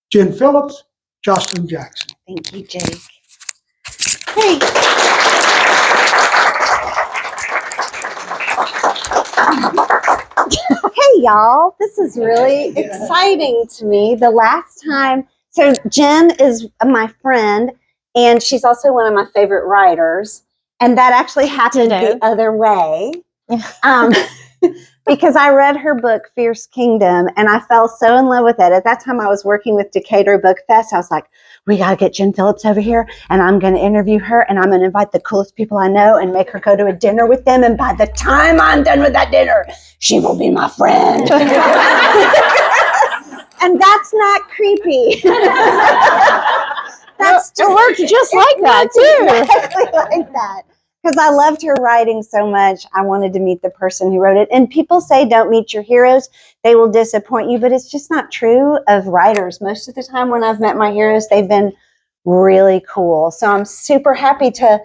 Jen Phillips, Joshilyn Jackson. Thank you, Jake. Hey. Hey, y'all. This is really exciting to me. The last time, so Jen is my friend, and she's also one of my favorite writers. And that actually happened the other way. Because I read her book, Fierce Kingdom, and I fell so in love with it. At that time, I was working with Decatur Book Fest. I was like, we got to get Jen Phillips over here, and I'm going to interview her, and I'm going to invite the coolest people I know and make her go to a dinner with them. And by the time I'm done with that dinner, she will be my friend. And that's not creepy. It works just like that, too. Exactly like that. Because I loved her writing so much, I wanted to meet the person who wrote it. And people say don't meet your heroes. They will disappoint you, but it's just not true of writers. Most of the time when I've met my heroes, they've been really cool. So I'm super happy to,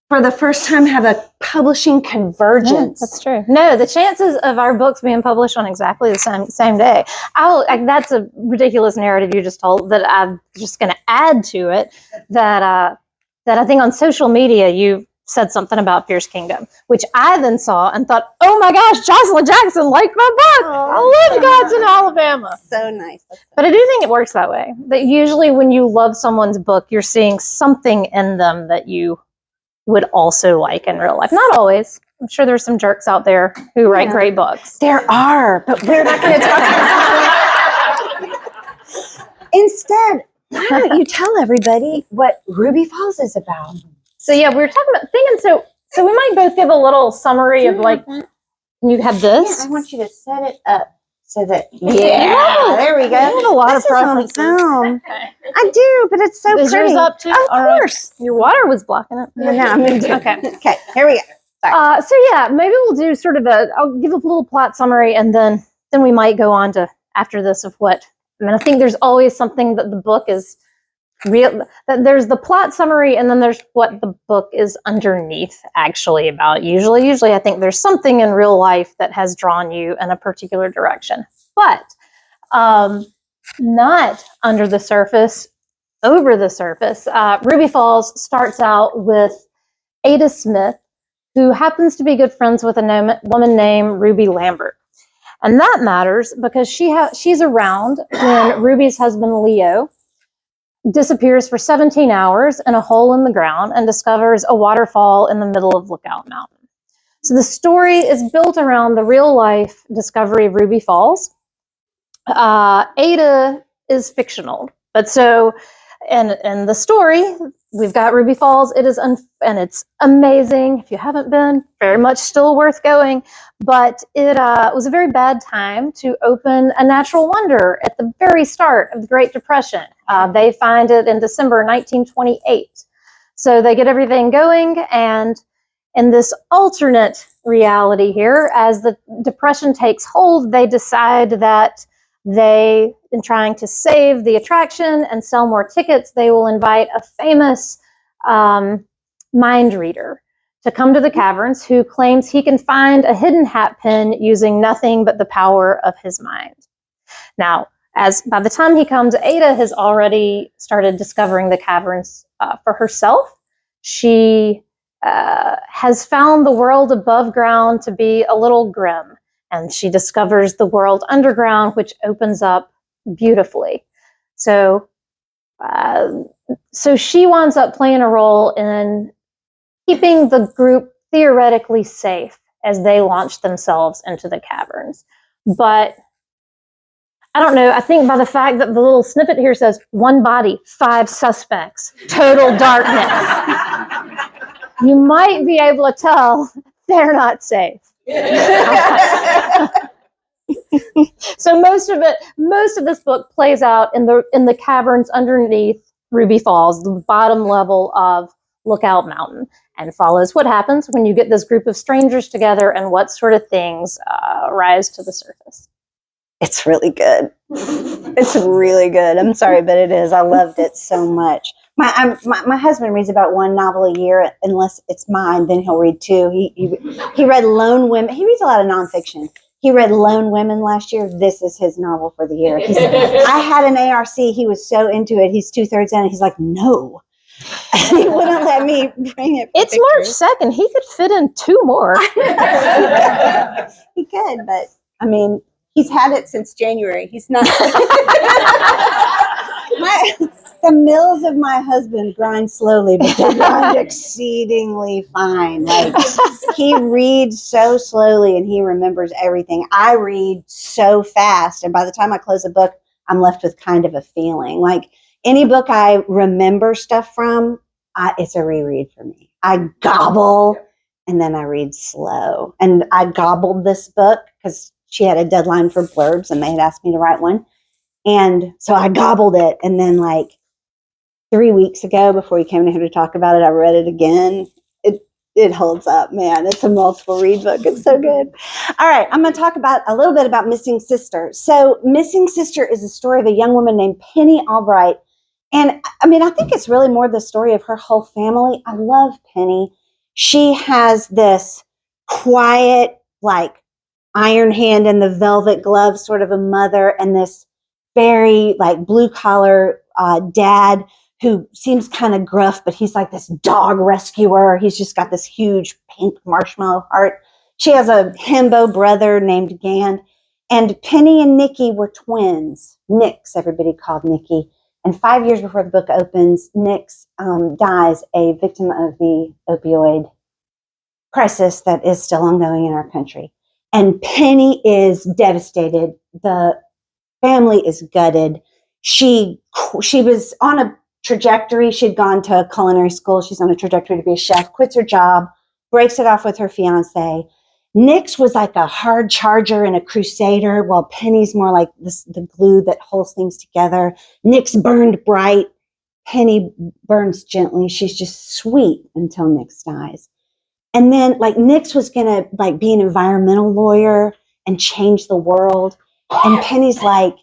for the first time, have a publishing convergence. Yeah, that's true. No, the chances of our books being published on exactly the same day, that's a ridiculous narrative you just told that I'm just going to add to it, that I think on social media you said something about Fierce Kingdom, which I then saw and thought, oh my gosh, Joshilyn Jackson liked my book. I love Gods in Alabama. So nice. But I do think it works that way. That usually when you love someone's book, you're seeing something in them that you would also like in real life. Not always. I'm sure there's some jerks out there who write great books. There are, but we're not going to talk about it. Instead, why don't you tell everybody what Ruby Falls is about? So yeah, we were talking about thinking. So we might both give a little summary of like. You have this. Yeah, I want you to set it up so that. Yeah, there we go. I have a lot of preferences. I do, but it's so pretty. Is yours up too? Of course. Your water was blocking it. No, I moved it. Okay, here we go. So yeah, maybe we'll do sort of I'll give a little plot summary, and then we might go on to after this of what. I mean, I think there's always something that the book is. Real that there's the plot summary and then there's what the book is underneath actually about. Usually I think there's something in real life that has drawn you in a particular direction, but not under the surface, over the surface. Ruby Falls starts out with Ada Smith, who happens to be good friends with a woman named Ruby Lambert. And that matters because she's around when Ruby's husband Leo disappears for 17 hours in a hole in the ground and discovers a waterfall in the middle of Lookout Mountain. So the story is built around the real life discovery of Ruby Falls. Ada is fictional, but so in the story we've got Ruby Falls. It is and it's amazing. If you haven't been, very much still worth going. But it was a very bad time to open a natural wonder at the very start of the Great Depression. They find it in December 1928. So they get everything going, and in this alternate reality here, as the Depression takes hold, they decide that they, in trying to save the attraction and sell more tickets, they will invite a famous mind reader to come to the caverns who claims he can find a hidden hat pin using nothing but the power of his mind. Now, as by the time he comes, Ada has already started discovering the caverns for herself. She has found the world above ground to be a little grim, and she discovers the world underground, which opens up beautifully. So she winds up playing a role in keeping the group theoretically safe as they launch themselves into the caverns. But I don't know, I think by the fact that the little snippet here says 1 body, 5 suspects, total darkness, you might be able to tell they're not safe. So most of this book plays out in the caverns underneath Ruby Falls, the bottom level of Lookout Mountain, and follows what happens when you get this group of strangers together and what sort of things rise to the surface. It's really good. It's really good. I'm sorry, but it is. I loved it so much. My husband reads about 1 novel a year, unless it's mine. Then he'll read 2. He read Lone Women. He reads a lot of nonfiction. He read Lone Women last year. This is his novel for the year. I had an ARC. He was so into it. He's 2/3 in. He's like, no. He wouldn't let me bring it. It's March 2nd. He could fit in 2 more. He could, but I mean, he's had it since January. He's not. The mills of my husband grind slowly, but they grind exceedingly fine. Like, he reads so slowly and he remembers everything. I read so fast, and by the time I close a book, I'm left with kind of a feeling. Like, any book I remember stuff from, it's a reread for me. I gobble, and then I read slow. And I gobbled this book because she had a deadline for blurbs, and they had asked me to write one. And so I gobbled it, and then like 3 weeks ago, before you came in here to talk about it, I read it again. It holds up, man. It's a multiple read book. It's so good. All right, I'm going to talk about a little bit about Missing Sister. So Missing Sister is a story of a young woman named Penny Albright. And I mean, I think it's really more the story of her whole family. I love Penny. She has this quiet, like, iron hand and the velvet glove sort of a mother, and this very like blue collar dad who seems kind of gruff, but he's like this dog rescuer. He's just got this huge pink marshmallow heart. She has a himbo brother named Gand. And Penny and Nikki were twins. Nix, everybody called Nikki. And 5 years before the book opens, Nix dies a victim of the opioid crisis that is still ongoing in our country. And Penny is devastated. The family is gutted. She was on a trajectory. She'd gone to culinary school. She's on a trajectory to be a chef, quits her job, breaks it off with her fiance. Nix was like a hard charger and a crusader, while Penny's more like the glue that holds things together. Nix burned bright. Penny burns gently. She's just sweet until Nix dies. And then like Nix was going to like be an environmental lawyer and change the world. And Penny's like,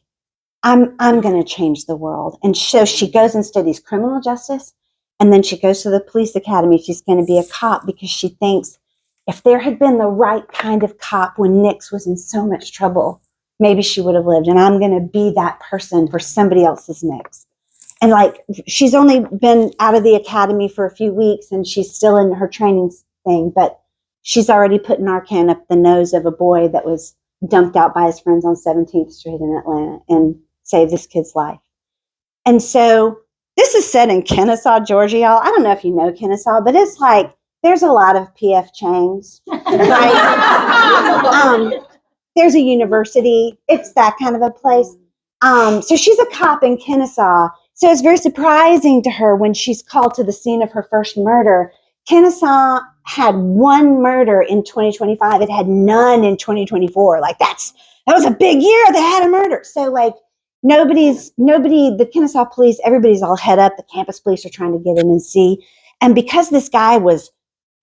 I'm going to change the world. And so she goes and studies criminal justice. And then she goes to the police academy. She's going to be a cop because she thinks if there had been the right kind of cop when Nix was in so much trouble, maybe she would have lived. And I'm going to be that person for somebody else's Nix. And like, she's only been out of the academy for a few weeks and she's still in her training thing, but she's already put Narcan up the nose of a boy that was dumped out by his friends on 17th Street in Atlanta and saved this kid's life. And so this is set in Kennesaw, Georgia, y'all. I don't know if you know Kennesaw, but it's like, there's a lot of P.F. Chang's. Right? There's a university. It's that kind of a place. So she's a cop in Kennesaw. So it's very surprising to her when she's called to the scene of her first murder. Kennesaw had one murder in 2025. It had none in 2024. Like that was a big year. They had a murder. So like nobody, the Kennesaw police, everybody's all head up. The campus police are trying to get in and see. And because this guy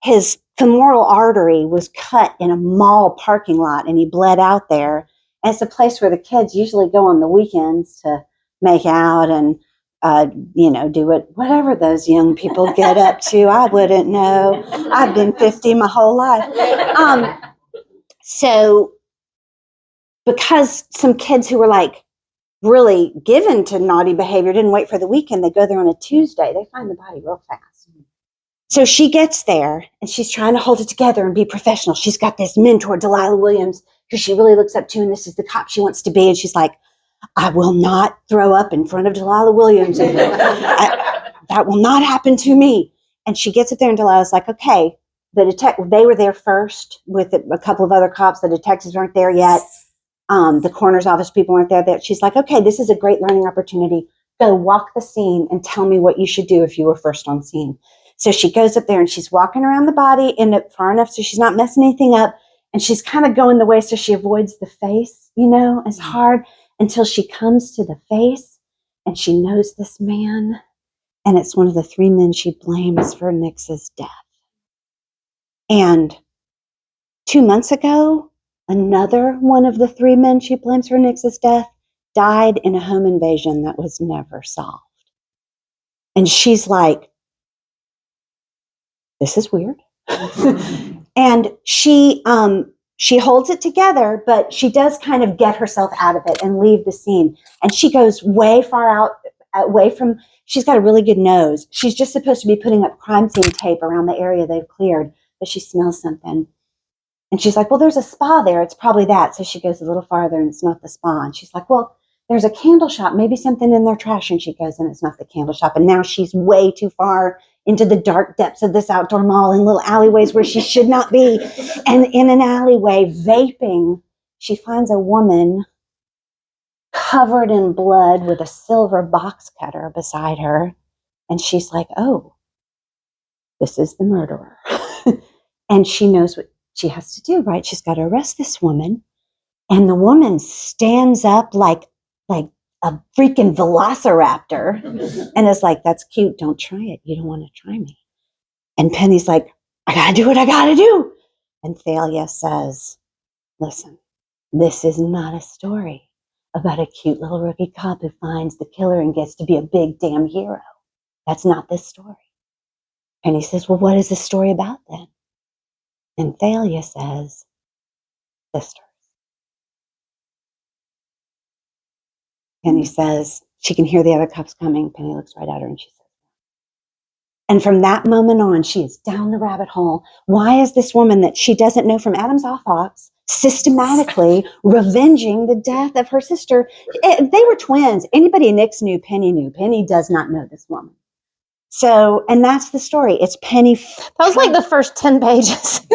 his femoral artery was cut in a mall parking lot and he bled out there. And it's a place where the kids usually go on the weekends to make out and do whatever those young people get up to. I wouldn't know. I've been 50 my whole life. So because some kids who were like really given to naughty behavior didn't wait for the weekend, they go there on a Tuesday, they find the body real fast. So she gets there and she's trying to hold it together and be professional. She's got this mentor, Delilah Williams, who she really looks up to, and this is the cop she wants to be. And she's like, I will not throw up in front of Delilah Williams. And that will not happen to me. And she gets up there and Delilah's like, okay, they were there first with a couple of other cops. The detectives weren't there yet. The coroner's office people weren't there. She's like, okay, this is a great learning opportunity. Go walk the scene and tell me what you should do if you were first on scene. So she goes up there and she's walking around the body far enough so she's not messing anything up. And she's kind of going the way so she avoids the face, it's hard until she comes to the face and she knows this man. And it's one of the 3 men she blames for Nix's death. And 2 months ago, another one of the 3 men she blames for Nix's death died in a home invasion that was never solved. And she's like, this is weird. And she she holds it together, but she does kind of get herself out of it and leave the scene. And she goes way far out, away from, she's got a really good nose. She's just supposed to be putting up crime scene tape around the area they've cleared, but she smells something. And she's like, well, there's a spa there. It's probably that. So she goes a little farther and it's not the spa. And she's like, well, there's a candle shop, maybe something in their trash. And she goes, and it's not the candle shop. And now she's way too far into the dark depths of this outdoor mall in little alleyways where she should not be. And in an alleyway, vaping, she finds a woman covered in blood with a silver box cutter beside her. And she's like, oh, this is the murderer. And she knows what she has to do, right? She's got to arrest this woman. And the woman stands up like a freaking velociraptor and is like, that's cute. Don't try it. You don't want to try me. And Penny's like, I got to do what I got to do. And Thalia says, listen, this is not a story about a cute little rookie cop who finds the killer and gets to be a big damn hero. That's not this story. Penny says, well, what is this story about then? And Thalia says, sisters. Penny says, she can hear the other cops coming. Penny looks right at her and she says, and from that moment on, she is down the rabbit hole. Why is this woman that she doesn't know from Adam's Off systematically revenging the death of her sister? They were twins. Anybody Nix knew, Penny knew. Penny does not know this woman. So, and that's the story. It's Penny. That was like the first 10 pages.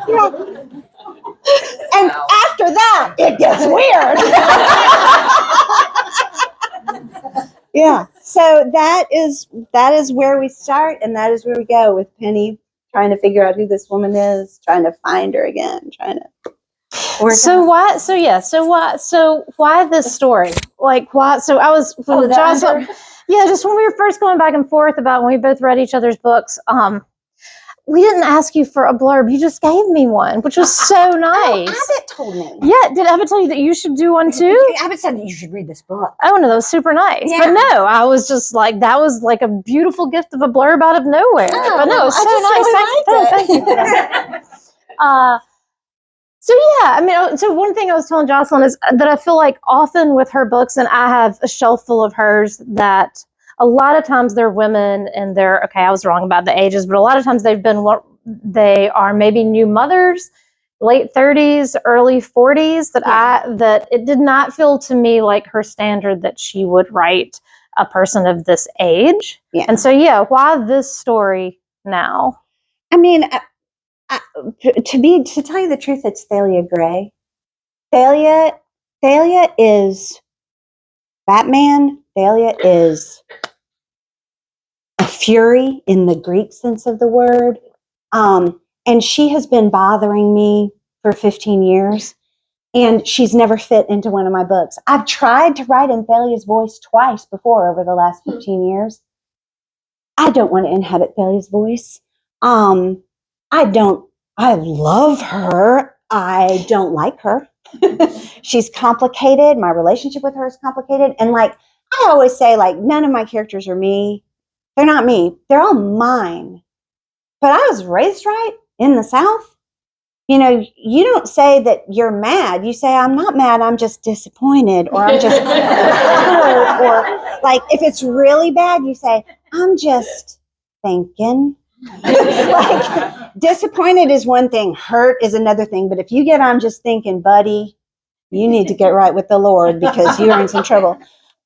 Yeah. And after that, it gets weird. Yeah. So that is where we start, and that is where we go with Penny trying to figure out who this woman is, trying to find her again, trying to. So why this story? Like why? So I was Joshilyn, just when we were first going back and forth about when we both read each other's books. We didn't ask you for a blurb. You just gave me one, which was so nice. Abbott told me. Yeah, did Abbott tell you that you should do one too? Abbott said that you should read this book. Oh no, that was super nice. Yeah. But no, I was just like, that was like a beautiful gift of a blurb out of nowhere. Oh, but no, it's so nice. Thank you. So yeah, I mean, so one thing I was telling Joshilyn is that I feel like often with her books, and I have a shelf full of hers, that a lot of times they're women and they're, okay, I was wrong about the ages, but a lot of times they are maybe new mothers, late 30s, early 40s, that it did not feel to me like her standard that she would write a person of this age. Yeah. And so, yeah, why this story now? I mean, to tell you the truth, it's Thalia Gray. Thalia is Batman. Thalia is a fury in the Greek sense of the word. And she has been bothering me for 15 years, and she's never fit into one of my books. I've tried to write in Thalia's voice twice before over the last 15 years. I don't want to inhabit Thalia's voice. I love her. I don't like her. She's complicated. My relationship with her is complicated. And like I always say, like, none of my characters are me. They're not me. They're all mine. But I was raised right in the South. You know, you don't say that you're mad. You say, I'm not mad. I'm just disappointed, or I'm just hurt. Or like, if it's really bad, you say, I'm just thinking. Like, disappointed is one thing, hurt is another thing. But if you get, I'm just thinking, buddy, you need to get right with the Lord, because you're in some trouble.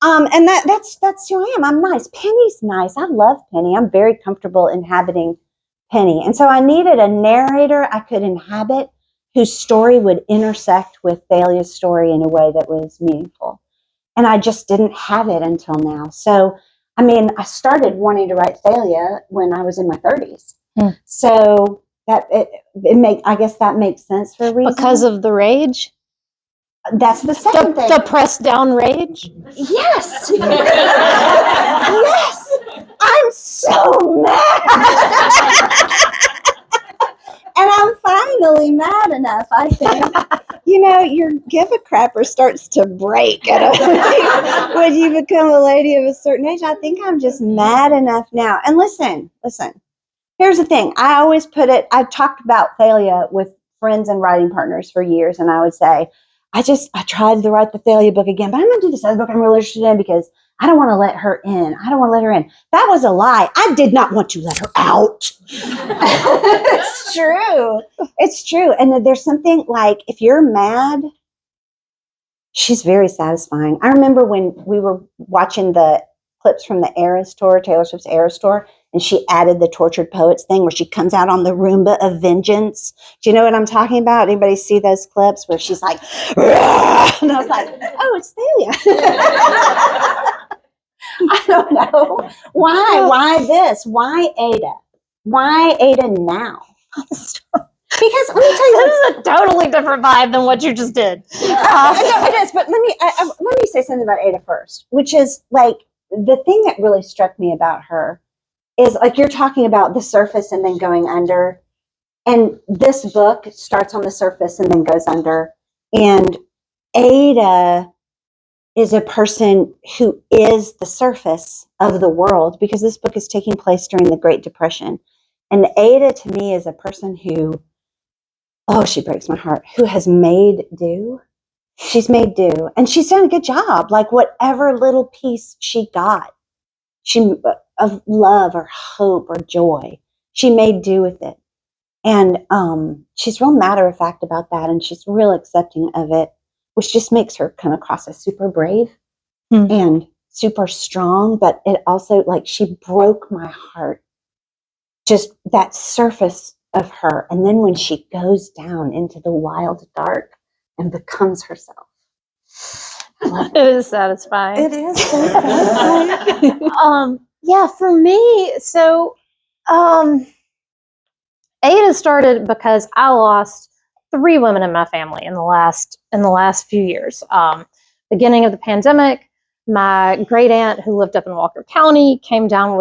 And that's who I am. I'm nice. Penny's nice. I love Penny. I'm very comfortable inhabiting Penny. And so I needed a narrator I could inhabit whose story would intersect with Thalia's story in a way that was meaningful. And I just didn't have it until now. So I mean, I started wanting to write Thalia when I was in my 30s. So that I guess that makes sense for a reason. Because of the rage? That's the second thing. The pressed down rage? Yes. Yes. I'm so mad. And I'm finally mad enough, I think. You know, your give-a-crapper starts to break when you become a lady of a certain age. I think I'm just mad enough now. And listen. Here's the thing. I always put it, I've talked about Thalia with friends and writing partners for years. And I would say, I tried to write the Thalia book again, but I'm going to do this other book I'm really interested in because I don't want to let her in. I don't want to let her in. That was a lie. I did not want to let her out. It's true. It's true. And there's something like, if you're mad, she's very satisfying. I remember when we were watching the clips from the Eras tour, Taylor Swift's Eras tour, and she added the Tortured Poets thing where she comes out on the Roomba of vengeance. Do you know what I'm talking about? Anybody see those clips where she's like, "Rah!" And I was like, oh, it's Thalia. I don't know. Why this? Why Ada? Why Ada now? Because let me tell you, This is a totally different vibe than what you just did. it is. But let me say something about Ada first, which is like the thing that really struck me about her is like you're talking about the surface and then going under, and this book starts on the surface and then goes under, and Ada is a person who is the surface of the world because this book is taking place during the Great Depression. And Ada to me is a person who, oh, she breaks my heart, who has made do. She's made do. And she's done a good job. Like whatever little piece she got, of love or hope or joy, she made do with it. And she's real matter of fact about that. And she's real accepting of it, which just makes her come across as super brave and super strong. But it also, like, she broke my heart. Just that surface of her. And then when she goes down into the wild dark and becomes herself. It is satisfying. It is so satisfying. Yeah, for me, so Ada started because I lost 3 women in my family in the last few years. Beginning of the pandemic, my great aunt who lived up in Walker County came down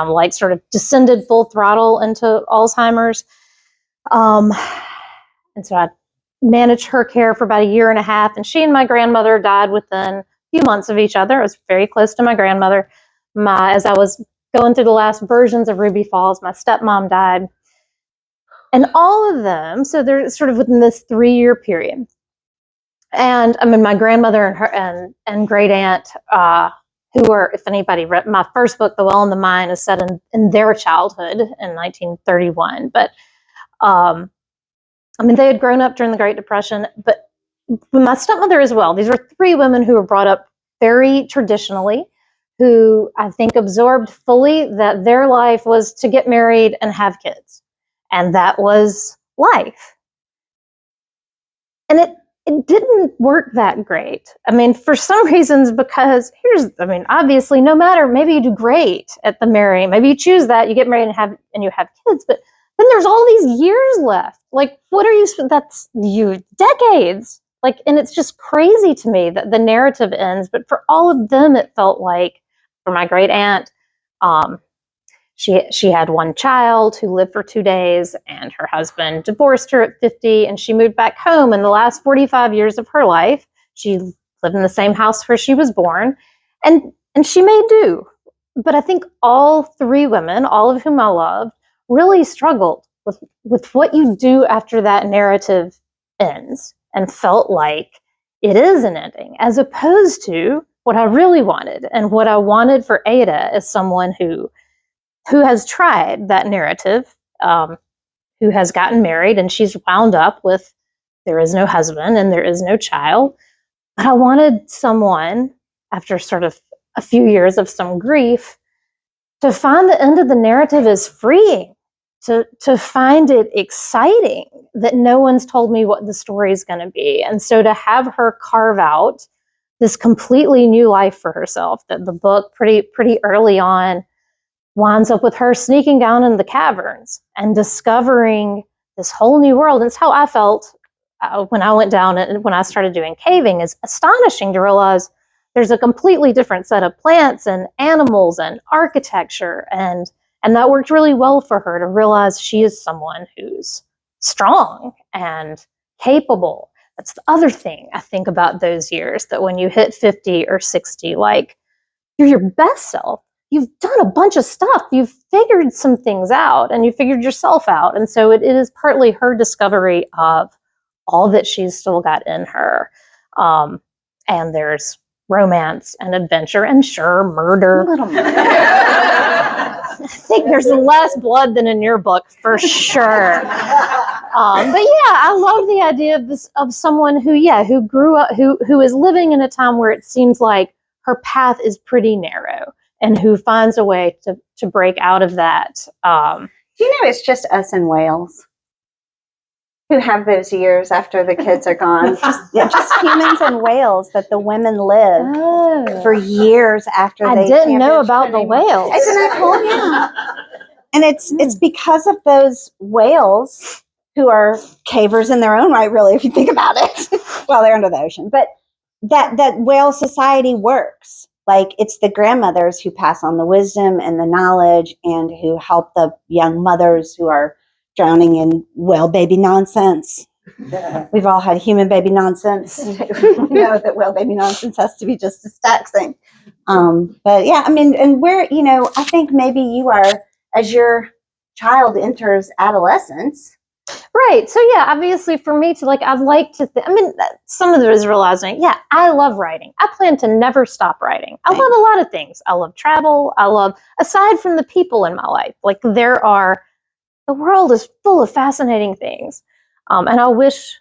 like sort of descended full throttle into Alzheimer's. And so I managed her care for about 1.5 years, and she and my grandmother died within a few months of each other. I was very close to my grandmother. As I was going through the last versions of Ruby Falls, my stepmom died. And all of them, so they're sort of within this 3-year period. And I mean, my grandmother and her and great aunt, who were, if anybody read my first book, The Well and the Mine, is set in their childhood in 1931. But I mean, they had grown up during the Great Depression, but my stepmother as well. These were 3 women who were brought up very traditionally, who I think absorbed fully that their life was to get married and have kids. And that was life. And it didn't work that great. I mean, for some reasons, because obviously, no matter, maybe you do great at the marrying, maybe you choose that, you get married and you have kids, but then there's all these years left. Like, what are you, that's you, decades. Like, and it's just crazy to me that the narrative ends, but for all of them, it felt like, for my great aunt, she had 1 child who lived for 2 days, and her husband divorced her at 50, and she moved back home. In the last 45 years of her life, she lived in the same house where she was born, and she made do. But I think all 3 women, all of whom I loved, really struggled with what you do after that narrative ends, and felt like it is an ending, as opposed to what I really wanted. And what I wanted for Ada is someone who has tried that narrative, who has gotten married, and she's wound up with, there is no husband and there is no child. But I wanted someone, after sort of a few years of some grief, to find the end of the narrative is freeing, to find it exciting that no one's told me what the story is going to be. And so to have her carve out this completely new life for herself, that the book pretty early on winds up with her sneaking down in the caverns and discovering this whole new world. And it's how I felt when I went down and when I started doing caving. Is astonishing to realize there's a completely different set of plants and animals and architecture, and that worked really well for her to realize she is someone who's strong and capable. That's the other thing I think about those years, that when you hit 50 or 60, like, you're your best self. you've done a bunch of stuff. You've figured some things out, and you figured yourself out. And so it is partly her discovery of all that she's still got in her. And there's romance and adventure and sure, murder. A little more. I think there's less blood than in your book for sure. But yeah, I love the idea of someone who grew up, who is living in a time where it seems like her path is pretty narrow, and who finds a way to break out of that. Do you know it's just us in Wales who have those years after the kids are gone? Just humans in Wales that the women live for years after I they didn't know can't about the whales. Isn't that cool? Yeah. And it's because of those whales who are cavers in their own right, really, if you think about it, while they're under the ocean. But that whale society works. Like, it's the grandmothers who pass on the wisdom and the knowledge, and who help the young mothers who are drowning in whale baby nonsense. We've all had human baby nonsense. We know that whale baby nonsense has to be just as taxing. But yeah, I mean, and we're, I think maybe you are, as your child enters adolescence. Right. So yeah, obviously for me to I'd like to some of it is realizing, yeah, I love writing. I plan to never stop writing. I love a lot of things. I love travel. Aside from the people in my life, the world is full of fascinating things. And I wish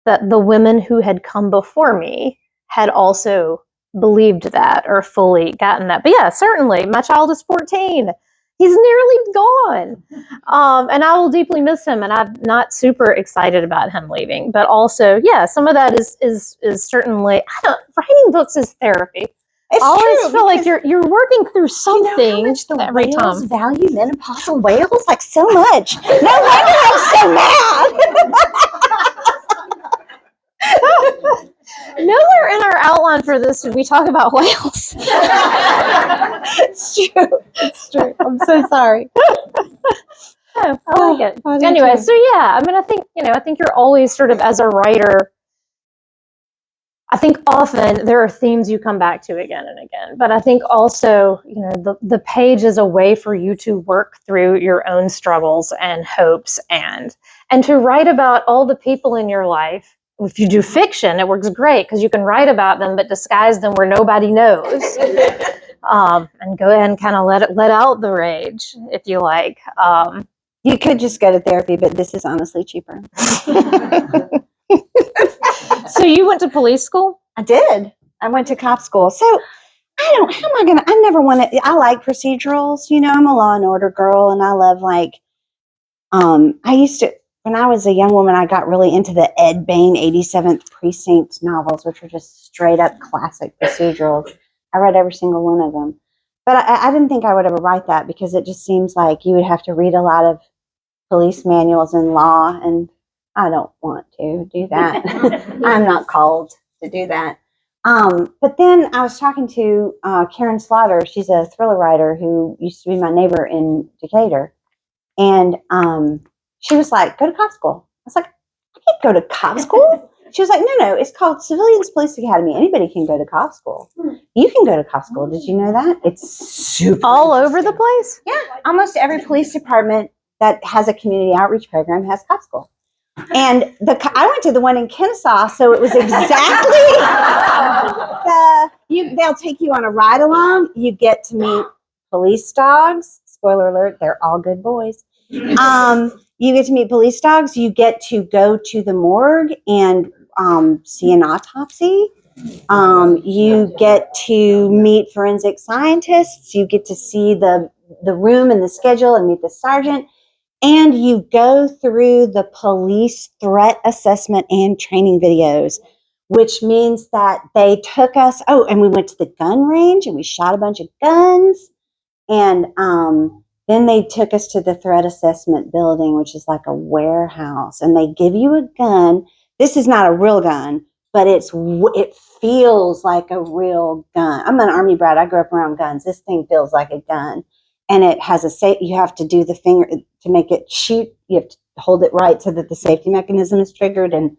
that the women who had come before me had also believed that or fully gotten that. But yeah, certainly my child is 14. He's nearly gone. And I will deeply miss him, and I'm not super excited about him leaving. But also, yeah, some of that is certainly, writing books is therapy. It's I always true, feel like you're working through something how much the every whales time. value menopausal whales? Like, so much. No wonder I'm so mad. Nowhere in our outline for this did we talk about whales. It's true. It's true. I'm so sorry. I like it. I do Anyway, too. so yeah, I think you're always sort of, as a writer, I think often there are themes you come back to again and again. But I think also, the page is a way for you to work through your own struggles and hopes, and to write about all the people in your life. If you do fiction, it works great because you can write about them but disguise them where nobody knows. And go ahead and kind of let out the rage, if you like. You could just go to therapy, but this is honestly cheaper. So you went to police school? I did. I went to cop school. So I never wanted, I like procedurals. I'm a Law and Order girl, and I love I used to, when I was a young woman, I got really into the Ed Bain 87th Precinct novels, which were just straight up classic procedurals. I read every single one of them. But I didn't think I would ever write that, because it just seems like you would have to read a lot of police manuals and law, and I don't want to do that. I'm not called to do that. But then I was talking to Karen Slaughter. She's a thriller writer who used to be my neighbor in Decatur. And she was like, go to cop school. I was like, I can't go to cop school. She was like, no, it's called Civilians Police Academy. Anybody can go to cop school. You can go to cop school. Did you know that? It's super all over the place? Yeah, almost every police department that has a community outreach program has cop school. And I went to the one in Kennesaw, so it was exactly they'll take you on a ride along. You get to meet police dogs. Spoiler alert, they're all good boys. You get to meet police dogs. You get to go to the morgue and see an autopsy. You get to meet forensic scientists. You get to see the room and the schedule and meet the sergeant. And you go through the police threat assessment and training videos, which means that they took us, and we went to the gun range and we shot a bunch of guns. And then they took us to the threat assessment building, which is like a warehouse. And they give you a gun. This is not a real gun, but it feels like a real gun. I'm an Army brat. I grew up around guns. This thing feels like a gun. And it has you have to do the finger to make it shoot. You have to hold it right so that the safety mechanism is triggered, and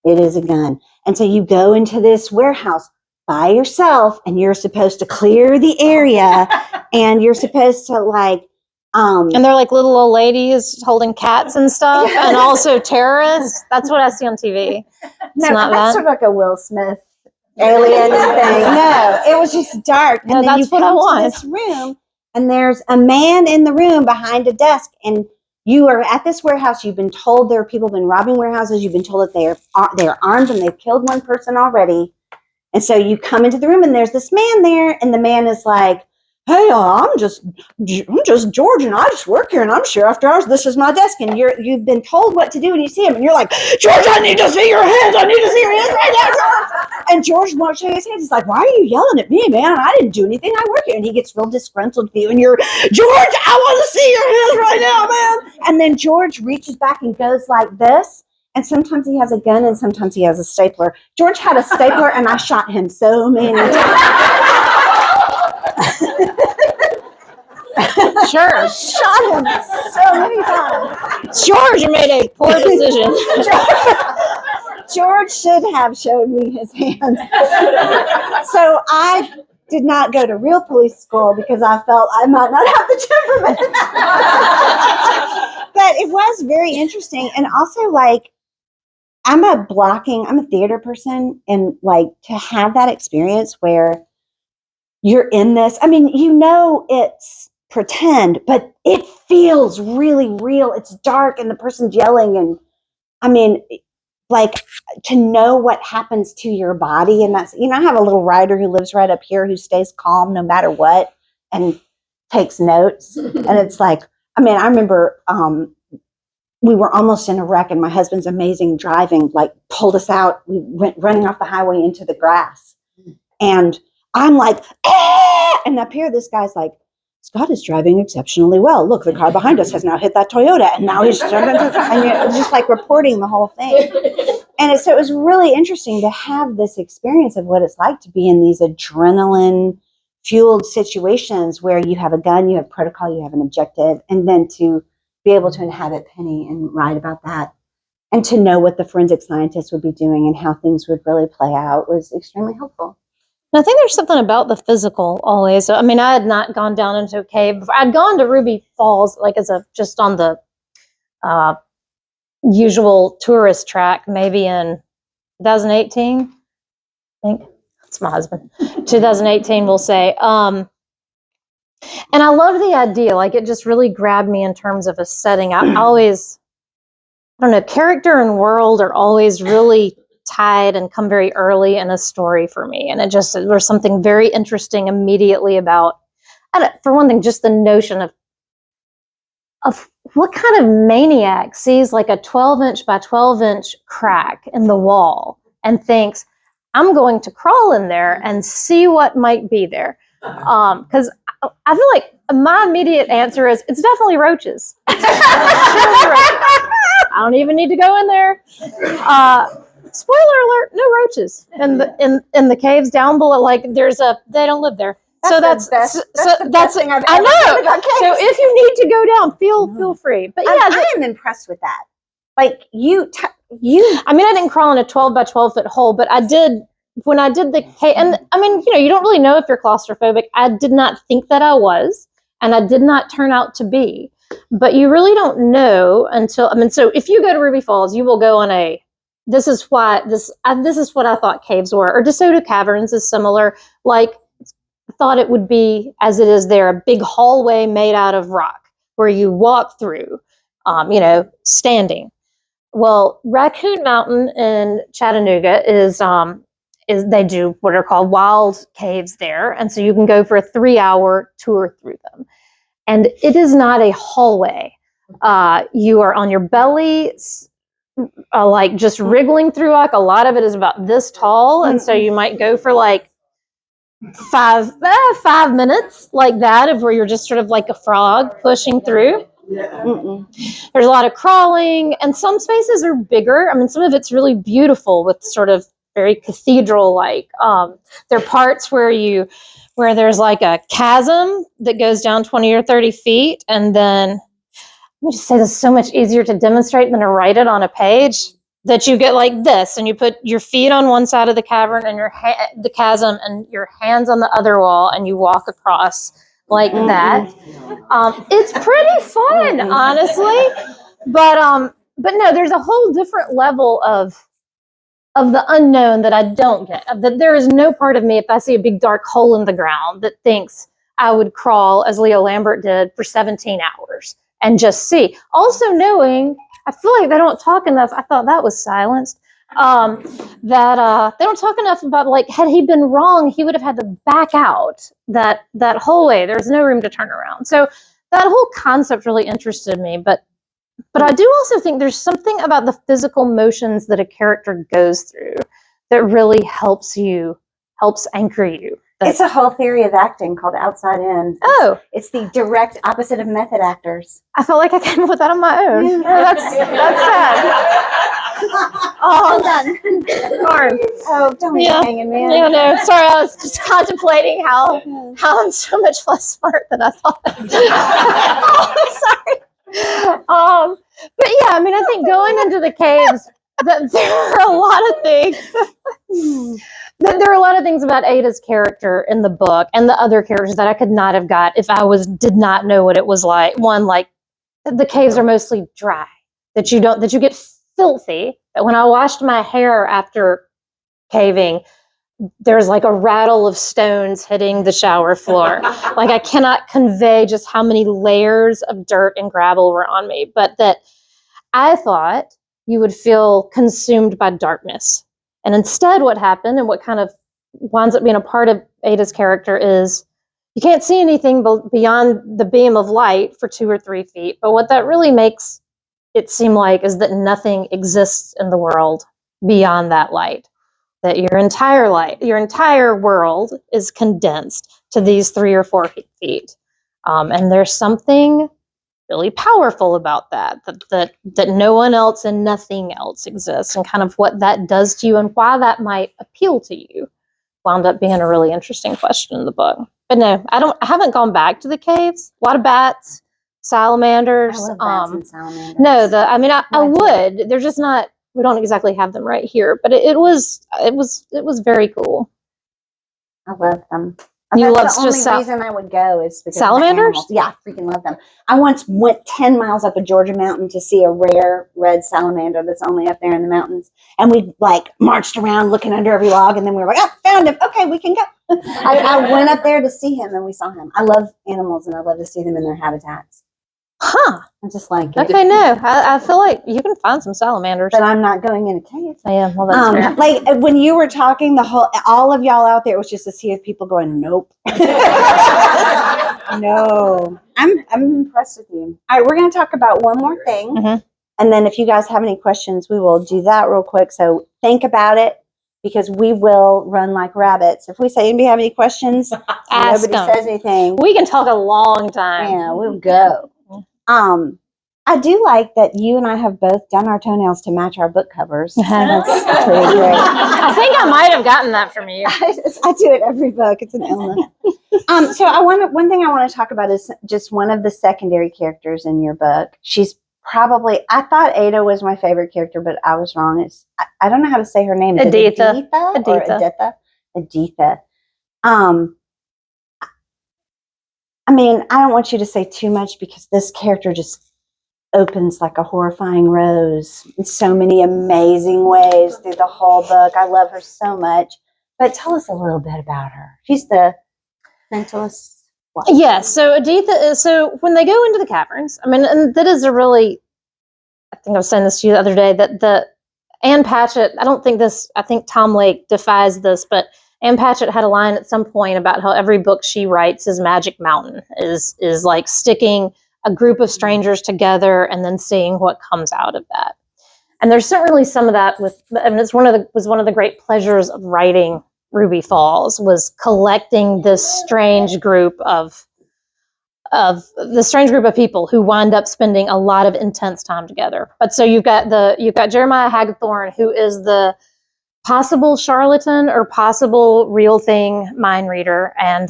it is a gun. And so you go into this warehouse by yourself, and you're supposed to clear the area and you're supposed to like, And they're like little old ladies holding cats and stuff, and also terrorists. That's what I see on TV. no, not that's that? sort of like a Will Smith alien thing. No, it was just dark. No, And then that's you what I come to want. this room, and there's a man in the room behind a desk, and you are at this warehouse. You've been told there are people been robbing warehouses. You've been told that they're armed and they've killed one person already. And so you come into the room, and there's this man there, and the man is like, "Hey, I'm just George, and I just work here, and I'm sure after hours. This is my desk, and you've been told what to do, and you see him, and you're like, George, I need to see your hands. I need to see your hands right now, George." And George won't show his hands. He's like, "Why are you yelling at me, man? I didn't do anything. I work here." And he gets real disgruntled with you, and you're, "George, I want to see your hands right now, man." And then George reaches back and goes like this. And sometimes he has a gun, and sometimes he has a stapler. George had a stapler, and I shot him so many times. Sure. Shot him so many times. George, you made a poor decision. George should have showed me his hands. So I did not go to real police school because I felt I might not have the temperament. But it was very interesting. And also, like, I'm a theater person, and like to have that experience where you're in this, I mean, it's pretend, but it feels really real. It's dark and the person's yelling. And I mean, like to know what happens to your body. And that's, I have a little writer who lives right up here who stays calm no matter what and takes notes. And it's like, I mean, I remember, we were almost in a wreck, and my husband's amazing driving like pulled us out. We went running off the highway into the grass, and I'm like, "Ah!" And up here, this guy's like, "Scott is driving exceptionally well. Look, the car behind us has now hit that Toyota, and now he's and just like reporting the whole thing." And so it was really interesting to have this experience of what it's like to be in these adrenaline fueled situations where you have a gun, you have protocol, you have an objective, and then to be able to inhabit Penny and write about that, and to know what the forensic scientists would be doing and how things would really play out was extremely helpful. And I think there's something about the physical always. I mean, I had not gone down into a cave before. I'd gone to Ruby Falls, like just on the usual tourist track, maybe in 2018. I think that's my husband. 2018, we'll say. And I love the idea. Like, it just really grabbed me in terms of a setting. I don't know, character and world are always really tied and come very early in a story for me. And there's something very interesting immediately about, for one thing, just the notion of what kind of maniac sees like a 12-inch by 12-inch crack in the wall and thinks, "I'm going to crawl in there and see what might be there." Because I feel like my immediate answer is it's definitely roaches. I don't even need to go in there. Spoiler alert: no roaches in the caves down below. Like they don't live there. That's the best thing I've ever heard about caves. So if you need to go down, feel free. But yeah, I am impressed with that. Like you. I mean, I didn't crawl in a 12 by 12 foot hole, but I did. When I did the cave, and I mean, you don't really know if you're claustrophobic. I did not think that I was, and I did not turn out to be. But you really don't know until, so if you go to Ruby Falls, you will go on this is what I thought caves were, or DeSoto Caverns is similar. Like, I thought it would be, as it is there, a big hallway made out of rock where you walk through, standing. Well, Raccoon Mountain in Chattanooga is they do what are called wild caves there. And so you can go for a 3-hour tour through them. And it is not a hallway. You are on your belly, like just wriggling through like a lot of it is about this tall. And so you might go for like 5 minutes like that, of where you're just sort of like a frog pushing through. There's a lot of crawling, and some spaces are bigger. I mean, some of it's really beautiful with sort of very cathedral-like. There are parts where there's like a chasm that goes down 20 or 30 feet, and then let me just say, this is so much easier to demonstrate than to write it on a page. That you get like this, and you put your feet on one side of the cavern and the chasm, and your hands on the other wall, and you walk across like that. It's pretty fun, honestly, but no, there's a whole different level of the unknown that I don't get. That there is no part of me, if I see a big dark hole in the ground, that thinks I would crawl as Leo Lambert did for 17 hours and just see. Also knowing, I feel like they don't talk enough. I thought that was silenced. That they don't talk enough about, like, had he been wrong, he would have had to back out that whole way. There's no room to turn around. So that whole concept really interested me. But I do also think there's something about the physical motions that a character goes through that really helps anchor you. It's a whole theory of acting called outside in. It's the direct opposite of method actors. I felt like I came up with that on my own. Yeah. That's sad. Darn. Oh, don't be hanging, man. Yeah, no, sorry, I was just contemplating how I'm so much less smart than I thought. Sorry. But yeah, I mean, I think going into the caves, that there are a lot of things. There are a lot of things about Ada's character in the book and the other characters that I could not have got if I did not know what it was like. One, like the caves are mostly dry, that you get filthy. That when I washed my hair after caving, there's like a rattle of stones hitting the shower floor. Like, I cannot convey just how many layers of dirt and gravel were on me, but that I thought you would feel consumed by darkness. And instead what happened, and what kind of winds up being a part of Ada's character, is you can't see anything beyond the beam of light for 2 or 3 feet. But what that really makes it seem like is that nothing exists in the world beyond that light. That your entire world is condensed to these 3 or 4 feet. And there's something really powerful about that no one else and nothing else exists, and kind of what that does to you and why that might appeal to you wound up being a really interesting question in the book. But no, I haven't gone back to the caves. A lot of bats, salamanders. I love bats and salamanders. No, I would. They're just not. We don't exactly have them right here, but it was very cool. I love them. That's the only reason I would go is because salamanders. Yeah, I freaking love them. I once went 10 miles up a Georgia mountain to see a rare red salamander that's only up there in the mountains, and we like marched around looking under every log, and then we were like, "Oh, found him! Okay, we can go." I went up there to see him, and we saw him. I love animals, and I love to see them in their habitats. Huh. I just like it. Okay, no. I feel like you can find some salamanders. But I'm not going in a cave. Yeah, well, that's fair. Like when you were talking, all of y'all out there, it was just a sea of people going, "Nope." No. I'm impressed with you. All right, we're going to talk about one more thing. Mm-hmm. And then if you guys have any questions, we will do that real quick. So think about it, because we will run like rabbits. If we say, anybody have any questions, nobody says anything, we can talk a long time. Yeah, we'll go. I do like that you and I have both done our toenails to match our book covers. That's pretty great. I think I might have gotten that from you. I do it every book. It's an illness. So one thing I want to talk about is just one of the secondary characters in your book. She's probably, I thought Ada was my favorite character, but I was wrong. I don't know how to say her name. Editha. Editha. I mean, I don't want you to say too much, because this character just opens like a horrifying rose in so many amazing ways through the whole book. I love her so much. But tell us a little bit about her. She's the mentalist. Yeah, so Editha is, so when they go into the caverns, I mean, and that is a really, I think I was saying this to you the other day, that the Ann Patchett, I think Tom Lake defies this, but Ann Patchett had a line at some point about how every book she writes is Magic Mountain, is like sticking a group of strangers together and then seeing what comes out of that. And there's certainly some of that was one of the great pleasures of writing Ruby Falls, was collecting this strange group of people who wind up spending a lot of intense time together. But so you've got Jeremiah Hagthorne, who is the possible charlatan or possible real thing mind reader, and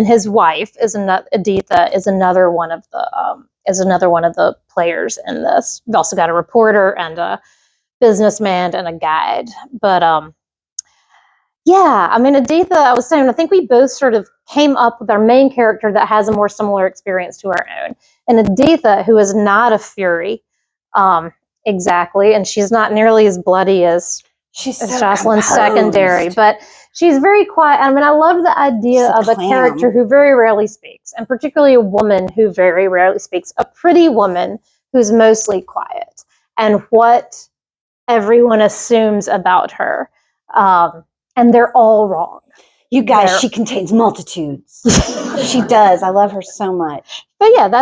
his wife Editha is another one of the players in this. We've also got a reporter and a businessman and a guide. But Yeah, I mean, Aditha, I was saying, I think we both sort of came up with our main character that has a more similar experience to our own. And Aditha, who is not a fury, exactly, and she's not nearly as bloody as She's so Joshilyn's composed. secondary, but she's very quiet. I mean, I love the idea She's a of a clam. character who very rarely speaks, and particularly a woman who very rarely speaks, a pretty woman who's mostly quiet, and what everyone assumes about her. And they're all wrong. You guys, she contains multitudes. She does. I love her so much. But yeah, and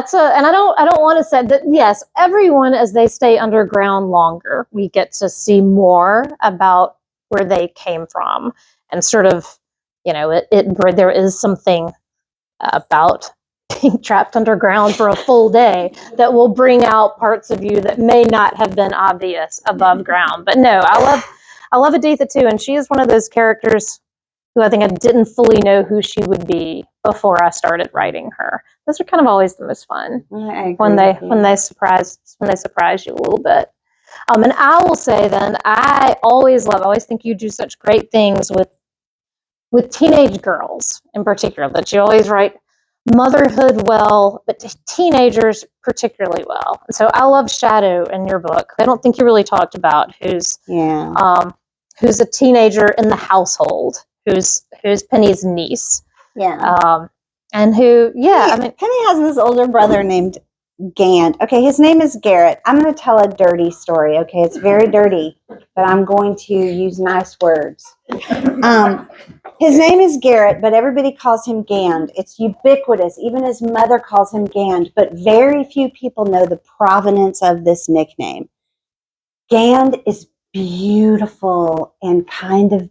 I don't want to say that, yes, everyone, as they stay underground longer, we get to see more about where they came from, and sort of, there is something about being trapped underground for a full day that will bring out parts of you that may not have been obvious above ground. But no, I love Aditha too, and she is one of those characters who I think I didn't fully know who she would be before I started writing her. Those are kind of always the most fun when they surprise you a little bit. And I will say then, I always think you do such great things with teenage girls in particular, that you always write motherhood well, but teenagers particularly well. And so I love Shadow in your book. I don't think you really talked about who's a teenager in the household, who's Penny's niece. Yeah. And who, Penny has this older brother named Gand. Okay, his name is Garrett. I'm going to tell a dirty story. Okay, it's very dirty, but I'm going to use nice words. His name is Garrett, but everybody calls him Gand. It's ubiquitous. Even his mother calls him Gand, but very few people know the provenance of this nickname. Gand is beautiful and kind of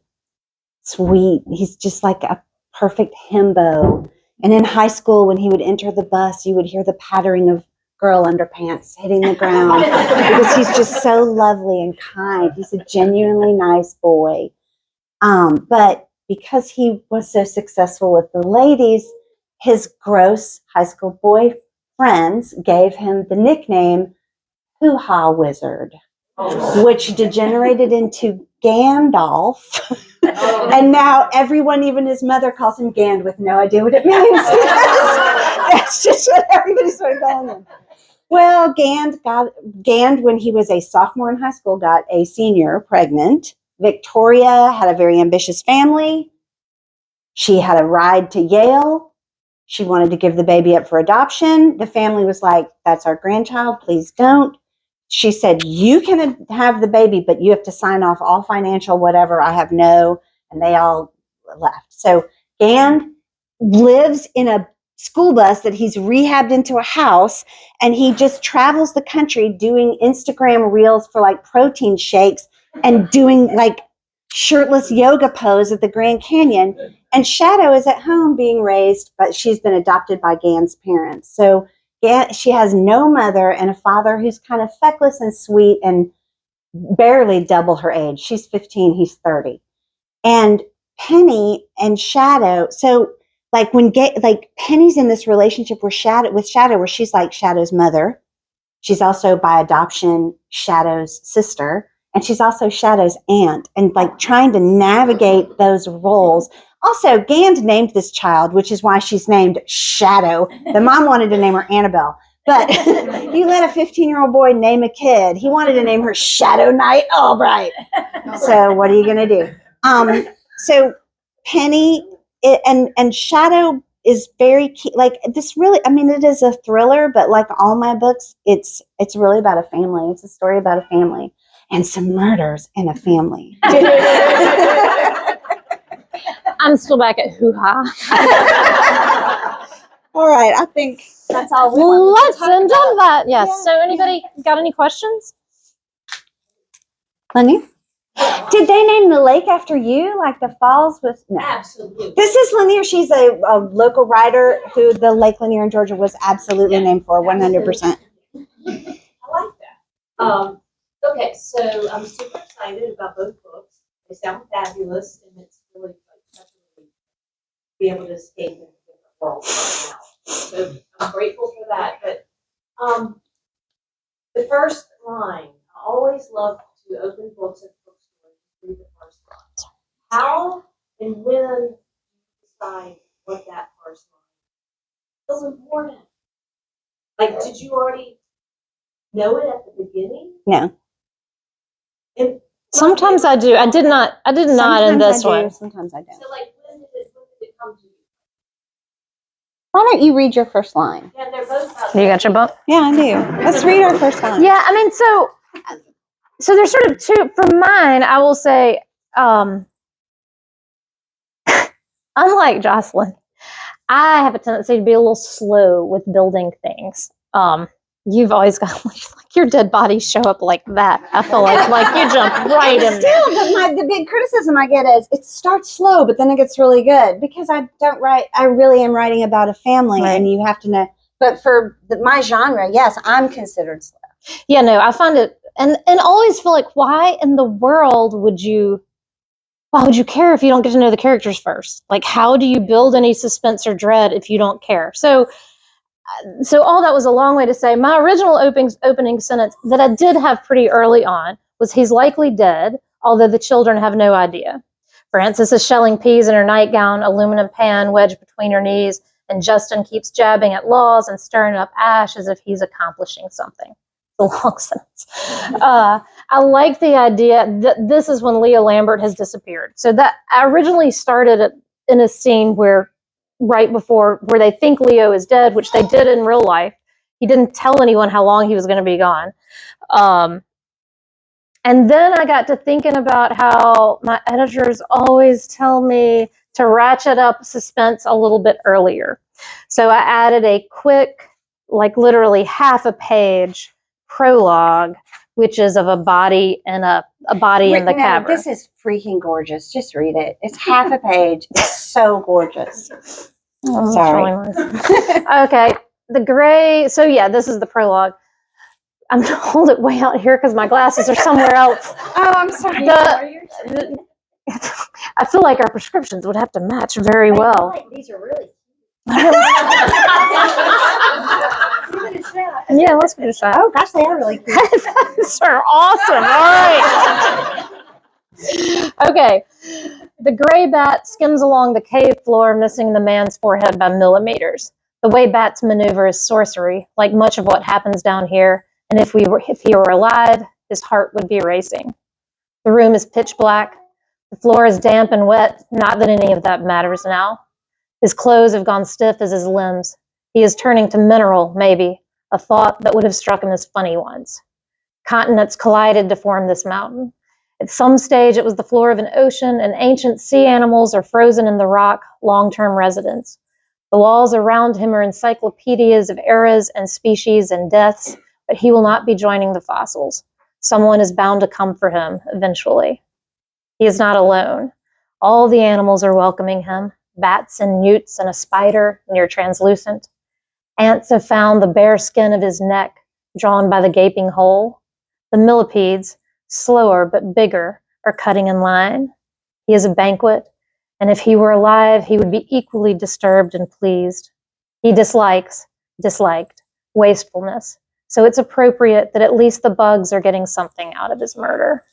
sweet. He's just like a perfect himbo. And in high school, when he would enter the bus, you would hear the pattering of girl underpants hitting the ground because he's just so lovely and kind. He's a genuinely nice boy. But because he was so successful with the ladies, his gross high school boy friends gave him the nickname Hoo-Ha Wizard, which degenerated into Gandalf. And now everyone, even his mother, calls him Gand with no idea what it means. That's just what everybody started calling him. Well, Gand, when he was a sophomore in high school, got a senior pregnant. Victoria had a very ambitious family. She had a ride to Yale. She wanted to give the baby up for adoption. The family was like, that's our grandchild, please don't. She said, you can have the baby, but you have to sign off all financial whatever. I have no. And they all left. So Gand lives in a school bus that he's rehabbed into a house, and he just travels the country doing Instagram reels for like protein shakes and doing like shirtless yoga pose at the Grand Canyon. And Shadow is at home being raised, but she's been adopted by Gand's parents. So she has no mother and a father who's kind of feckless and sweet and barely double her age. She's 15, he's 30. And Penny and Shadow, so like Penny's in this relationship with Shadow, where she's like Shadow's mother. She's also by adoption Shadow's sister, and she's also Shadow's aunt, and like trying to navigate those roles. Also, Gand named this child, which is why she's named Shadow. The mom wanted to name her Annabelle, but you let a 15-year-old boy name a kid. He wanted to name her Shadow Knight Albright. So what are you going to do? So Penny and Shadow is very key. Like this really, I mean, it is a thriller, but like all my books, it's really about a family. It's a story about a family and some murders in a family. I'm still back at hoo-ha. All right, I think that's all we Let's end on that. Yes. Yeah. So anybody got any questions? Lenny? Did they name the lake after you? Like the falls was? No. Absolutely. This is Lanier. She's a local writer who the Lake Lanier in Georgia was absolutely named for, 100%. I like that. Okay, so I'm super excited about both books. They sound fabulous, and it's really like such a relief to be able to escape into different worlds right now. So I'm grateful for that. But the first line, I always love to open books at bookstores and read the first line. How And when you decide what that first line is important. Like, did you already know it at the beginning? No. And Sometimes I do. I did not in Sometimes this I do, one. sometimes I don't. So, like, when did it come to you? Why don't you read your first line? Yeah, they're both about You got your book? Yeah, I do. Let's read our first line. Yeah, I mean, so there's sort of two. For mine, I will say, unlike Joshilyn, I have a tendency to be a little slow with building things. You've always got like your dead bodies show up like that. I feel like you jump right in there. Still, but the big criticism I get is it starts slow, but then it gets really good because I really am writing about a family, Right. and you have to know. But for my genre, yes, I'm considered slow. Yeah, no, I find it, and always feel like, why in the world would you care if you don't get to know the characters first? Like, how do you build any suspense or dread if you don't care? So all that was a long way to say my original opening sentence that I did have pretty early on was, he's likely dead, although the children have no idea. Frances is shelling peas in her nightgown, aluminum pan wedged between her knees, and Justin keeps jabbing at laws and stirring up ash as if he's accomplishing something. The long sentence. I like the idea that this is when Leah Lambert has disappeared. So that I originally started in a scene where right before where they think Leo is dead, which they did in real life. He didn't tell anyone how long he was going to be gone. And then I got to thinking about how my editors always tell me to ratchet up suspense a little bit earlier. So I added a quick, like literally half a page prologue, which is of a body in the cavern. This is freaking gorgeous. Just read it. It's half a page. It's so gorgeous. Oh, Sorry. really nice. Okay, the gray. So yeah, this is the prologue. I'm gonna hold it way out here because my glasses are somewhere else. Oh, I'm sorry. I feel like our prescriptions would have to match very well. These are really Yeah, let's give it a shot. Oh gosh, they are really cute. These are awesome. All right. Okay. The gray bat skims along the cave floor, missing the man's forehead by millimeters. The way bats maneuver is sorcery, like much of what happens down here. And if he were alive, his heart would be racing. The room is pitch black. The floor is damp and wet. Not that any of that matters now. His clothes have gone stiff as his limbs. He is turning to mineral, maybe, a thought that would have struck him as funny once. Continents collided to form this mountain. At some stage, it was the floor of an ocean, and ancient sea animals are frozen in the rock, long-term residents. The walls around him are encyclopedias of eras and species and deaths, but he will not be joining the fossils. Someone is bound to come for him eventually. He is not alone. All the animals are welcoming him, bats and newts and a spider near translucent. Ants have found the bare skin of his neck, drawn by the gaping hole. The millipedes, slower but bigger, are cutting in line. He is a banquet, and if he were alive, he would be equally disturbed and pleased. He disliked wastefulness, so it's appropriate that at least the bugs are getting something out of his murder.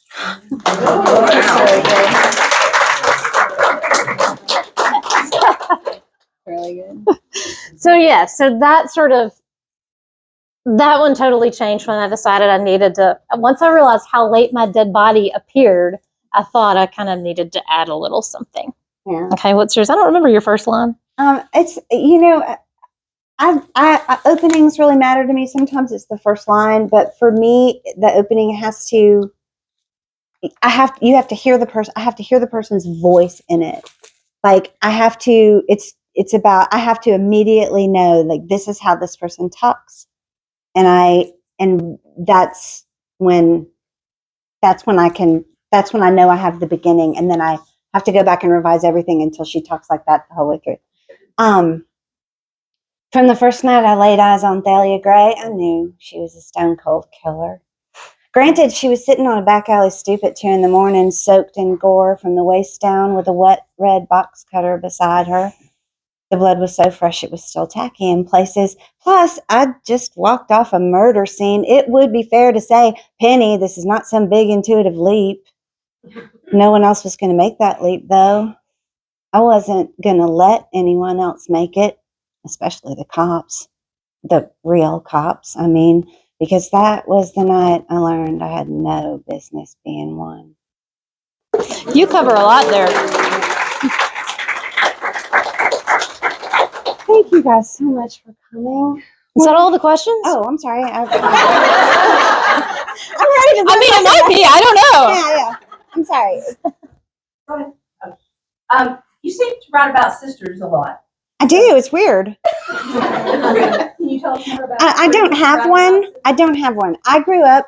Really good. So yeah, that one totally changed when I decided I needed to, once I realized how late my dead body appeared, I thought I kind of needed to add a little something. Yeah. Okay, what's yours? I don't remember your first line. It's I openings really matter to me. Sometimes it's the first line, but for me, the opening has to. You have to hear the person. I have to hear the person's voice in it. Like I have to. It's about. I have to immediately know like this is how this person talks, and that's when I can. That's when I know I have the beginning, and then I have to go back and revise everything until she talks like that the whole way through. From the first night I laid eyes on Thalia Gray, I knew she was a stone cold killer. Granted, she was sitting on a back alley stoop at 2 a.m, soaked in gore from the waist down, with a wet red box cutter beside her. The blood was so fresh it was still tacky in places. Plus, I'd just walked off a murder scene. It would be fair to say, Penny, this is not some big intuitive leap. No one else was going to make that leap, though. I wasn't going to let anyone else make it, especially the cops, the real cops. I mean, because that was the night I learned I had no business being one. You cover a lot there. Thank you guys so much for coming. Is that all the questions? Oh, I'm sorry. I'm ready to I mean, it might be. I don't know. Yeah. I'm sorry. You seem to write about sisters a lot. I do. It's weird. Can you tell us more about? I don't have one. I don't have one. I grew up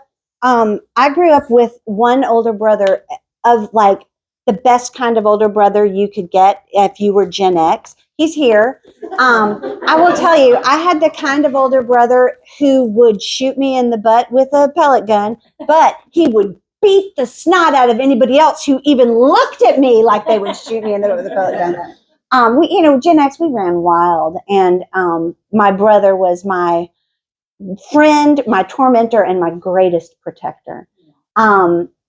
with one older brother, of like the best kind of older brother you could get if you were Gen X. He's here. I will tell you, I had the kind of older brother who would shoot me in the butt with a pellet gun, but he would beat the snot out of anybody else who even looked at me like they would shoot me in the butt with a pellet gun. Gen X, we ran wild, and my brother was my friend, my tormentor, and my greatest protector.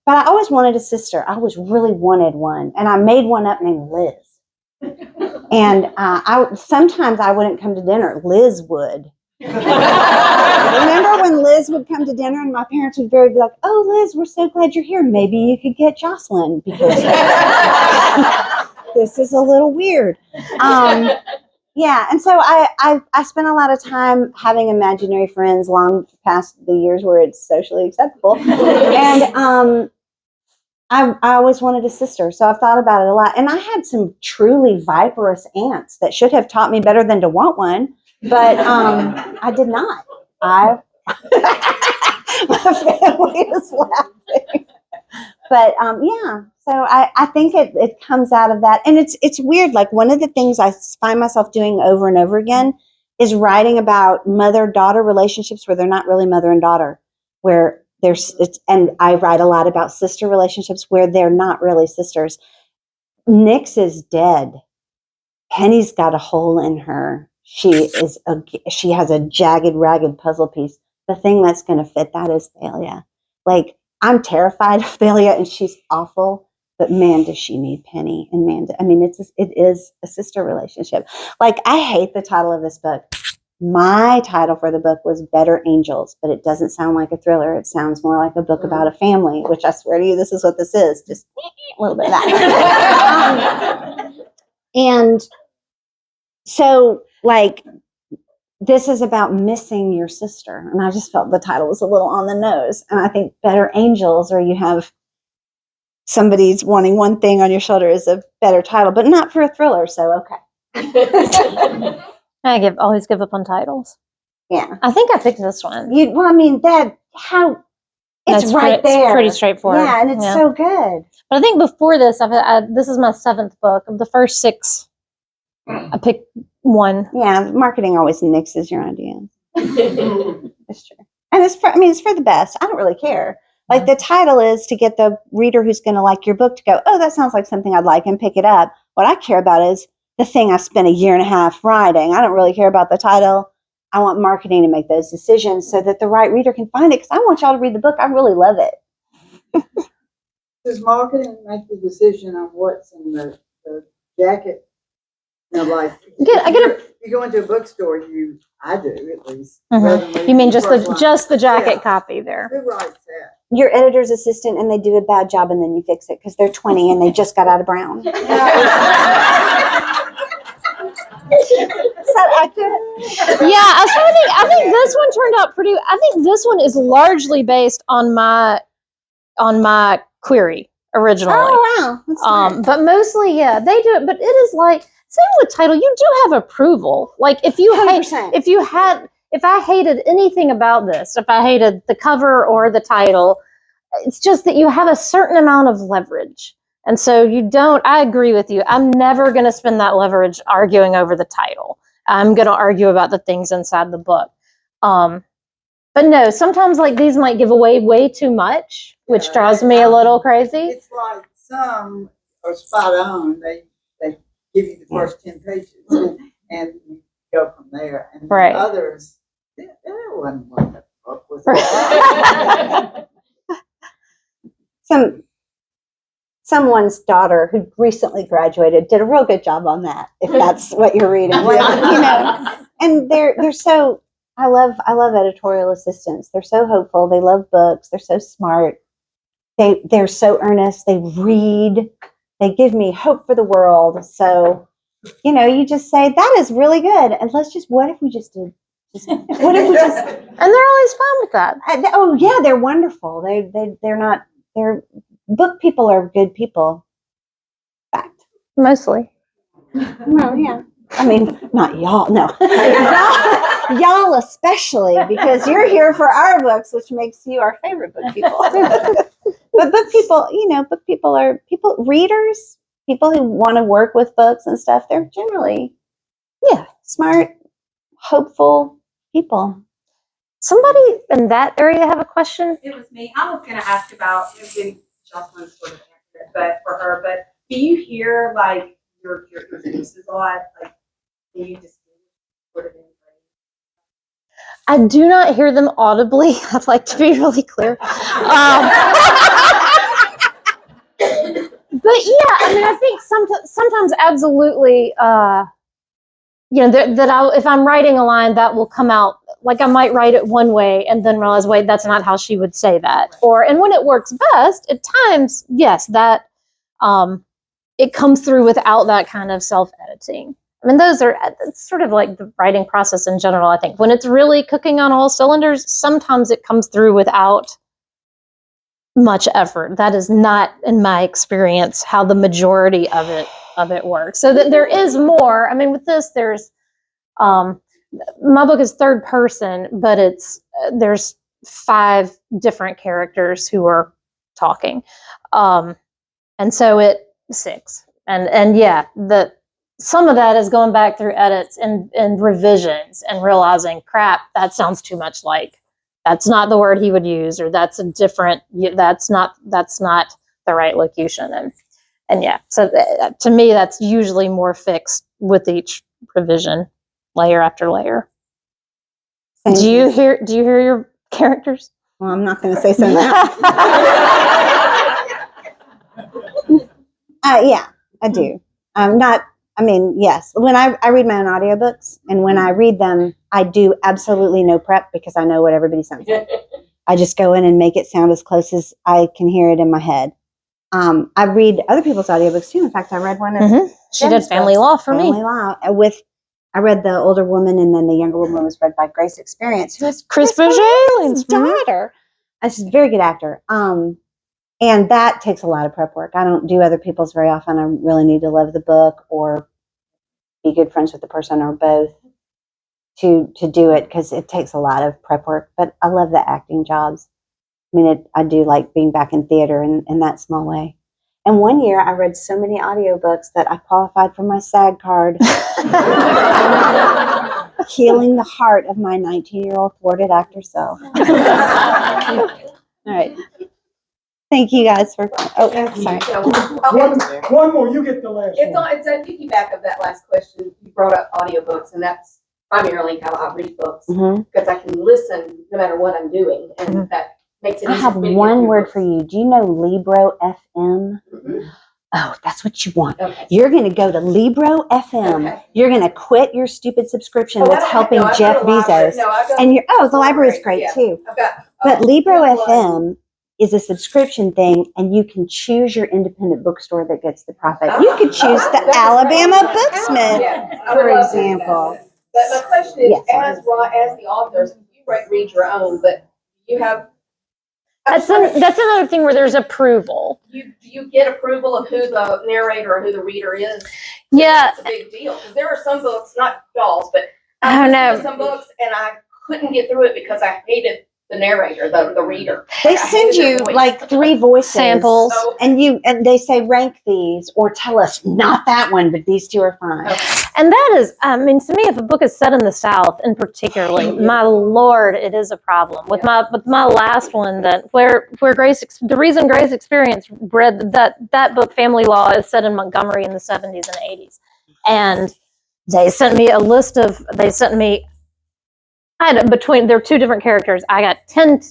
But I always wanted a sister. I always really wanted one, and I made one up named Liz. And sometimes I wouldn't come to dinner. Liz would. Remember when Liz would come to dinner, and my parents would be like, "Oh, Liz, we're so glad you're here. Maybe you could get Joshilyn because this is a little weird." Yeah, and so I spent a lot of time having imaginary friends long past the years where it's socially acceptable, and I always wanted a sister, so I've thought about it a lot. And I had some truly viperous aunts that should have taught me better than to want one, but I did not. My family is laughing. But yeah, so I think it comes out of that. And it's weird. Like, one of the things I find myself doing over and over again is writing about mother-daughter relationships where they're not really mother and daughter, where and I write a lot about sister relationships where they're not really sisters. Nix is dead. Penny's got a hole in her. She has a jagged, ragged puzzle piece. The thing that's going to fit that is Thalia. Like, I'm terrified of Thalia, and she's awful. But man, does she need Penny? And man, it is a sister relationship. Like, I hate the title of this book. My title for the book was Better Angels, but it doesn't sound like a thriller. It sounds more like a book about a family, which I swear to you, this is what this is. Just a little bit of that. And so, like, this is about missing your sister. And I just felt the title was a little on the nose. And I think Better Angels, or you have somebody's wanting one thing on your shoulder, is a better title, but not for a thriller. So, okay. I always give up on titles. Yeah. I think I picked this one. It's right there. It's pretty straightforward. Yeah, and it's so good. But I think before this, this is my 7th book. Of the first 6, I picked one. Yeah, marketing always nixes your ideas. It's true. And it's for the best. I don't really care. Like, the title is to get the reader who's going to like your book to go, "Oh, that sounds like something I'd like," and pick it up. What I care about is the thing I spent a year and a half writing. I don't really care about the title. I want marketing to make those decisions so that the right reader can find it, because I want y'all to read the book. I really love it. Does marketing make the decision on what's in the jacket? Like, you go into a bookstore, I do at least. Mm-hmm. You mean just the jacket copy there? Who writes that? Your editor's assistant, and they do a bad job, and then you fix it because they're 20 and they just got out of Brown. Is that accurate? Yeah, I was trying to think. I think this one turned out pretty. I think this one is largely based on my query originally. Oh wow! That's smart. But mostly, yeah, they do it. But it is like, same with title. You do have approval. Like, if I hated anything about this, if I hated the cover or the title, it's just that you have a certain amount of leverage. And so I agree with you. I'm never going to spend that leverage arguing over the title. I'm going to argue about the things inside the book. But no, sometimes, like, these might give away way too much, which drives me a little crazy. It's like some are spot on. They give you the first 10 pages and you go from there. And right. Others, there wasn't what the book was. someone's daughter who recently graduated did a real good job on that, if that's what you're reading. Well, you know, and they're so, I love editorial assistants. They're so hopeful. They love books. They're so smart. They're so earnest. They read. They give me hope for the world. So, you know, you just say, that is really good. And what if we just did? What if we just? And they're always fine with that. Oh yeah, they're wonderful. They're book people are good people. Fact. Mostly. Well, yeah. I mean, not y'all. No, y'all especially, because you're here for our books, which makes you our favorite book people. But book people, you know, book people are readers, people who want to work with books and stuff. They're generally, smart, hopeful people. Somebody in that area have a question? It was me. I was going to ask about, maybe Joshilyn sort of answered it, but for her, but do you hear like your voices a lot? Like, do you just sort of in I do not hear them audibly. I'd like to be really clear. But yeah, I mean, I think sometimes absolutely, you know, if I'm writing a line, that will come out, like I might write it one way and then realize, wait, that's not how she would say that. And when it works best, at times, yes, that it comes through without that kind of self-editing. I mean, it's sort of like the writing process in general, I think. When it's really cooking on all cylinders, sometimes it comes through without much effort. That is not, in my experience, how the majority of it works. So that there is more. I mean, with this, there's my book is third person, but there's 5 different characters who are talking, and so 6, and yeah, some of that is going back through edits and revisions and realizing, crap, that sounds too much like, that's not the word he would use, or that's not the right locution. And yeah, so to me, that's usually more fixed with each revision, layer after layer. Do you hear your characters? Well, I'm not going to say so now. Yeah, I do. Yes. When I read my own audiobooks, and when I read them, I do absolutely no prep because I know what everybody sounds like. I just go in and make it sound as close as I can hear it in my head. I read other people's audiobooks too. In fact, I read one of She did Family Law for me. Family Law I read the older woman, and then the younger woman was read by Grace Experience, who is Chris Bourgeois' daughter. She's a very good actor. And that takes a lot of prep work. I don't do other people's very often. I really need to love the book or be good friends with the person, or both, to do it, because it takes a lot of prep work. But I love the acting jobs. I mean, I do like being back in theater in that small way. And one year I read so many audiobooks that I qualified for my SAG card. Healing the heart of my 19-year-old thwarted actor self. All right. Thank you guys for. Oh, sorry. One more, you get the last one. It's a piggyback of that last question. You brought up audiobooks, and that's primarily how I read books, because I can listen no matter what I'm doing, and that makes it easy. I have one word for you. Do you know Libro FM? Oh, that's what you want. Okay. You're going to go to Libro FM. Okay. You're going to quit your stupid subscription that's helping Jeff Bezos. And the library is great too. But Libro FM is a subscription thing, and you can choose your independent bookstore that gets the profit. You could choose the Alabama Booksmith, for example. But my question is, as the authors, you read your own, but you have. That's another thing where there's approval. You get approval of who the narrator or who the reader is. Yeah, it's a big deal, because there are some books, not y'all's, but I don't know, some books, and I couldn't get through it because I hated the narrator, the reader. They send you like 3 voices samples, and they say rank these, or tell us not that one, but these 2 are fine. Okay. And that is, I mean, to me, if a book is set in the South, in particularly, my Lord, it is a problem. With my last one, where the reason Grace Experience read that book, Family Law, is set in Montgomery in the 70s and 80s, and they sent me there are 2 different characters. I got 10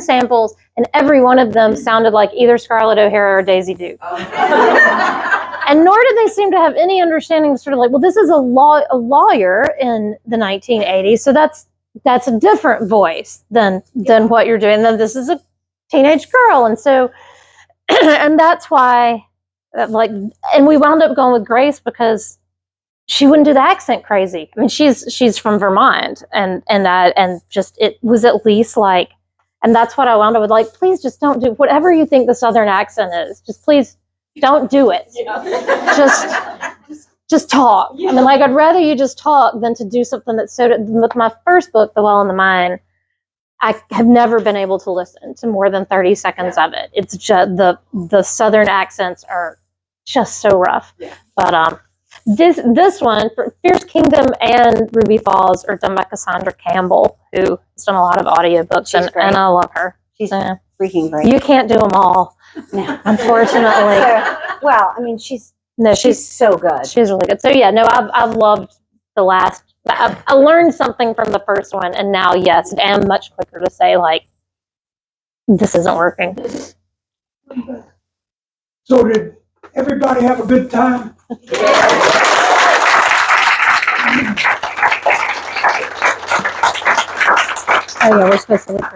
samples, and every one of them sounded like either Scarlett O'Hara or Daisy Duke. And nor did they seem to have any understanding, sort of like, well, this is a lawyer in the 1980s, so that's a different voice than what you're doing. Then this is a teenage girl, and so and that's why, like, and we wound up going with Grace because she wouldn't do the accent crazy. I mean, she's from Vermont, and just it was at least like, and that's what I wound up with. Like, please just don't do whatever you think the Southern accent is. Just please don't do it. Just talk. I mean, like, I'd rather you just talk than to do something that's so. With my first book, The Well in the Mine, I have never been able to listen to more than 30 seconds of it. It's just the Southern accents are just so rough. Yeah. But this one, Fierce Kingdom and Ruby Falls, are done by Cassandra Campbell, who has done a lot of audiobooks, and I love her. She's freaking great. You can't do them all, No. unfortunately. Well, I mean, she's so good. She's really good. So yeah, no, I've loved the last. I learned something from the first one, and now, yes, I am much quicker to say, like, this isn't working. So did everybody have a good time? Oh yeah, we're supposed to look for